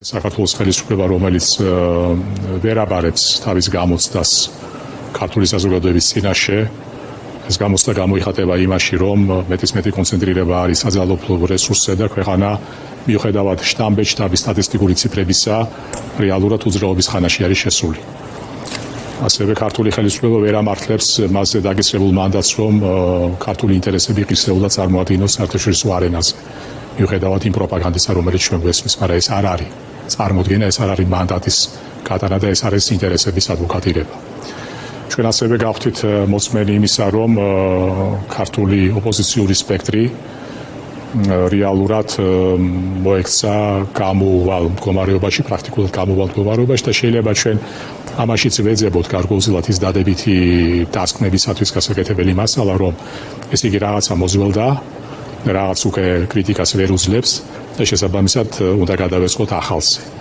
საქართველოს ხელისუფლება, რომელიც ვერ აბარებს თავის გამოცდას ქართული საზოგადოების წინაშე, ეს გამოცდა გამოიხატება იმაში, რომ მეტისმეტი კონცენტრირება არის საძალობლო რესურსზე და ქვეყანა მიუხედავად შტაბის სტატისტიკური ციფრებისა, რეალურად უძრაობის ხანაში არის შესული. ასევე ქართული ხელისუფლება ვერ ამართლებს მასზე დაგისრებულ მანდატს, რომ ქართული ინტერესები ღირსეულად წარმოადგინოს საერთაშორისო არენაზე. მიუხედავად იმ პროპაგანდისა, რომელიც ჩვენ გვესმის, მაგრამ ეს არ არის წარმოდგენა, ეს არ არის მანდატის გატანა და ეს არის ინტერესების ადვოკატირება. ჩვენ ასევე გავხდით მოწმენი იმისა, რომ ქართული ოპოზიციური სპექტრი რეალურად მოექცა გამოუვალ მდგომარეობაში, პრაქტიკულად გამოუვალ მდგომარეობაში და შეიძლება ჩვენ ამაშიც ვეძებოთ გარკვეულწილად ის დადებითი დასკვნებისათვის გასაკეთებელი მასალა, რომ ეს იგი რაღაცა მოძველდა, რაღაც უკვე კრიტიკას ვერ უძლებს და შესაბამისად უნდა გადავეწყოთ ახალზე.